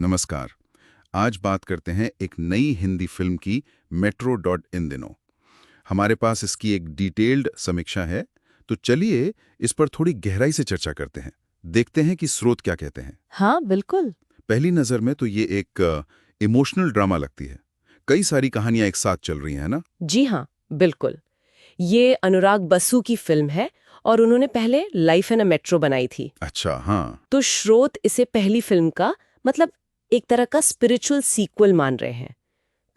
नमस्कार। आज बात करते हैं एक नई हिंदी फिल्म की, मेट्रो डॉट इन दिनों। हमारे पास इसकी एक डिटेल्ड समीक्षा है, तो चलिए इस पर थोड़ी गहराई से चर्चा करते हैं। देखते हैं कि स्रोत क्या कहते हैं। हाँ बिल्कुल। पहली नज़र में तो ये एक इमोशनल ड्रामा लगती है। कई सारी कहानियां एक साथ चल रही हैं ना? जी हाँ, बिल्कुल। ये अनुराग बसु की फिल्म है और उन्होंने पहले लाइफ इन अ मेट्रो बनाई थी। अच्छा, हाँ। तो स्रोत इसे पहली फिल्म का मतलब एक तरह का स्पिरिचुअल सीक्वल मान रहे हैं।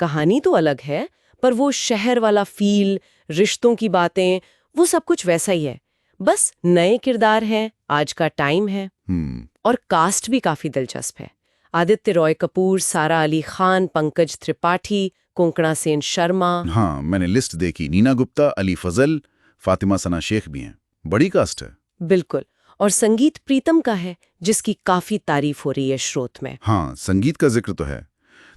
कहानी तो अलग है, पर वो शहर वाला फील, रिश्तों की बातें, वो सब कुछ वैसा ही है। बस नए किरदार हैं, आज का टाइम है। और कास्ट भी काफी दिलचस्प है। आदित्य रॉय कपूर, सारा अली खान, पंकज त्रिपाठी, कोंकणा सेन शर्मा। हाँ, मैंने लिस्ट देखी। नीना गुप्ता, अली फजल, फातिमा सना शेख भी हैं। बड़ी कास्ट है। बिल्कुल। और संगीत प्रीतम का है, जिसकी काफी तारीफ हो रही है स्रोत में। हाँ, संगीत का जिक्र तो है।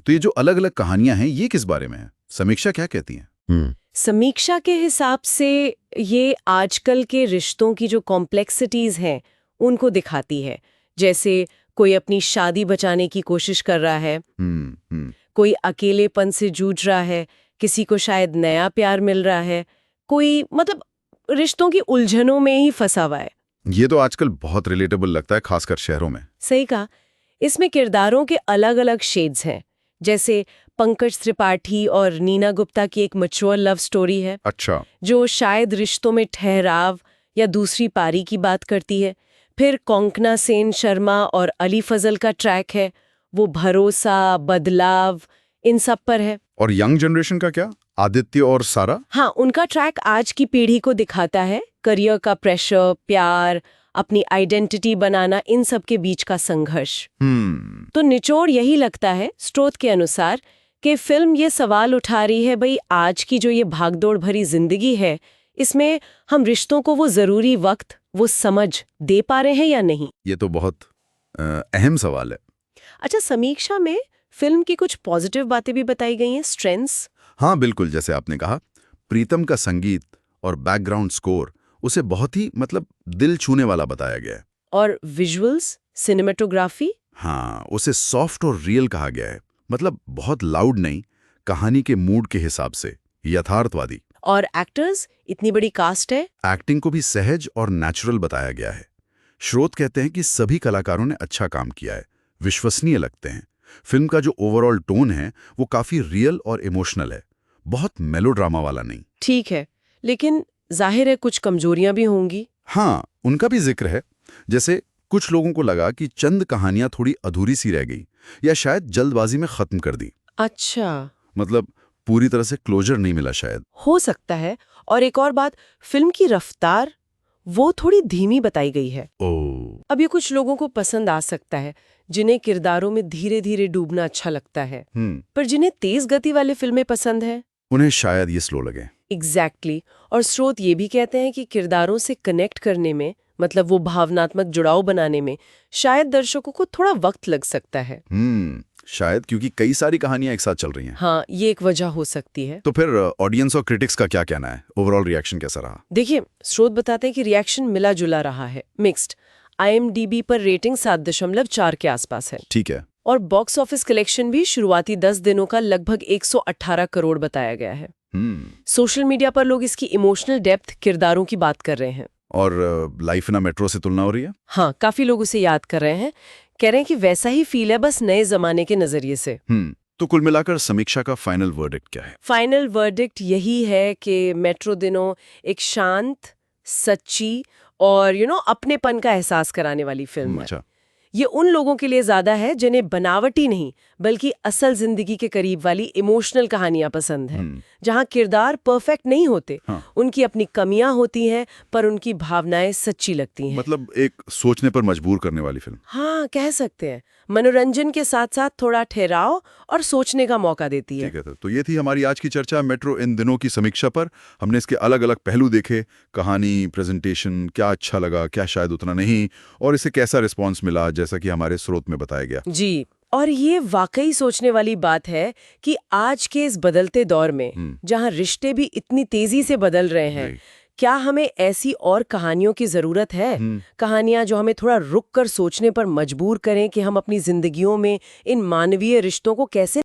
तो ये जो अलग अलग कहानियां हैं, ये किस बारे में है? समीक्षा क्या कहती है? समीक्षा के हिसाब से ये आजकल के रिश्तों की जो कॉम्प्लेक्सिटीज हैं उनको दिखाती है। जैसे कोई अपनी शादी बचाने की कोशिश कर रहा है, कोई अकेलेपन से जूझ रहा है, किसी को शायद नया प्यार मिल रहा है, कोई मतलब रिश्तों की उलझनों में ही फंसा हुआ है। ये तो आजकल बहुत रिलेटेबल लगता है, खासकर शहरों में। सही कहा। इसमें किरदारों के अलग अलग शेड्स हैं। जैसे पंकज त्रिपाठी और नीना गुप्ता की एक मैच्योर लव स्टोरी है। अच्छा। जो शायद रिश्तों में ठहराव या दूसरी पारी की बात करती है। फिर कोंकणा सेन शर्मा और अली फजल का ट्रैक है, वो भरोसा, बदलाव, इन सब पर है। और यंग जनरेशन का क्या? आदित्य और सारा? हाँ, उनका ट्रैक आज की पीढ़ी को दिखाता है, करियर का प्रेशर, प्यार, अपनी आइडेंटिटी बनाना, इन सब के बीच का संघर्ष। तो निचोड़ यही लगता है स्रोत के अनुसार कि फिल्म ये सवाल उठा रही है, भाई आज की जो ये भागदौड़ भरी जिंदगी है, इसमें हम रिश्तों को वो जरूरी वक्त, वो समझ दे पा रहे हैं या नहीं। ये तो बहुत अहम सवाल है। अच्छा, समीक्षा में फिल्म की कुछ पॉजिटिव बातें भी बताई गई हैं, स्ट्रेंथ्स। हाँ बिल्कुल, जैसे आपने कहा, प्रीतम का संगीत और बैकग्राउंड स्कोर उसे बहुत ही दिल छूने वाला बताया गया है। और विजुअल्स, सिनेमेटोग्राफी। हाँ, उसे सॉफ्ट और रियल कहा गया है। बहुत लाउड नहीं, कहानी के मूड के हिसाब से यथार्थवादी। और एक्टर्स, इतनी बड़ी कास्ट है। एक्टिंग को भी सहज और नेचुरल बताया गया है। स्रोत कहते हैं कि सभी कलाकारों ने अच्छा काम किया है, विश्वसनीय लगते हैं। फिल्म का जो ओवरऑल टोन है वो काफी रियल और इमोशनल है, बहुत मेलोड्रामा वाला नहीं। ठीक है, लेकिन जाहिर है कुछ कमजोरियां भी होंगी। हाँ, उनका भी जिक्र है। जैसे कुछ लोगों को लगा कि चंद कहानियां थोड़ी अधूरी सी रह गई या शायद जल्दबाजी में खत्म कर दी। अच्छा। पूरी तरह से क्लोजर नहीं मिला शायद। हो सकता है। और एक और बात, फिल्म की रफ्तार वो थोड़ी धीमी बताई गई है। अब ये कुछ लोगों को पसंद आ सकता है, जिन्हें किरदारों में धीरे धीरे डूबना अच्छा लगता है। पर जिन्हें तेज गति वाले फिल्में पसंद है, उन्हें शायद ये स्लो लगे। एग्जैक्टली। और स्रोत ये भी कहते हैं कि किरदारों से कनेक्ट करने में, वो भावनात्मक जुड़ाव बनाने में शायद दर्शकों को थोड़ा वक्त लग सकता है। शायद क्योंकि कई सारी कहानियां एक साथ चल रही हैं। हाँ, ये एक वजह हो सकती है। तो फिर ऑडियंस और क्रिटिक्स का क्या कहना है? ओवरऑल रिएक्शन कैसा रहा? देखिए, स्रोत बताते हैं कि रिएक्शन मिला जुला रहा है, मिक्स्ड। IMDb पर रेटिंग 7.4 के आसपास है। ठीक है। और बॉक्स ऑफिस कलेक्शन भी शुरुआती 10 दिनों का लगभग 118 करोड़ बताया गया है। सोशल मीडिया पर लोग इसकी इमोशनल डेप्थ, किरदारों की बात कर रहे हैं। और लाइफ इन अ मेट्रो से तुलना हो रही है। हाँ, काफी लोग उसे याद कर रहे हैं, कह रहे हैं कि वैसा ही फील है, बस नए जमाने के नजरिए से। तो कुल मिलाकर समीक्षा का फाइनल वर्डिक्ट क्या है? फाइनल वर्डिक्ट यही है कि मेट्रो दिनों एक शांत, सच्ची और अपनेपन का एहसास कराने वाली फिल्म है। अच्छा। ये उन लोगों के लिए ज्यादा है जिन्हें बनावटी नहीं बल्कि असल जिंदगी के करीब वाली इमोशनल कहानियां पसंद हैं, जहां किरदार परफेक्ट नहीं होते। हाँ। उनकी अपनी कमियां होती हैं, पर उनकी भावनाएं सच्ची लगती हैं। एक सोचने पर मजबूर करने वाली फिल्म। हाँ, कह सकते हैं। मनोरंजन के साथ साथ थोड़ा ठहराव और सोचने का मौका देती है। ठीक है, तो ये थी हमारी आज की चर्चा मेट्रो इन दिनों की समीक्षा पर। हमने इसके अलग अलग पहलू देखे, कहानी, प्रेजेंटेशन, क्या अच्छा लगा, क्या शायद उतना नहीं, और इसे कैसा रिस्पॉन्स मिला, जैसा कि हमारे स्रोत में बताया गया। जी, और ये वाकई सोचने वाली बात है कि आज के इस बदलते दौर में, जहां रिश्ते भी इतनी तेजी से बदल रहे हैं, क्या हमें ऐसी और कहानियों की जरूरत है? कहानियां जो हमें थोड़ा रुक कर सोचने पर मजबूर करें कि हम अपनी जिंदगियों में इन मानवीय रिश्तों को कैसे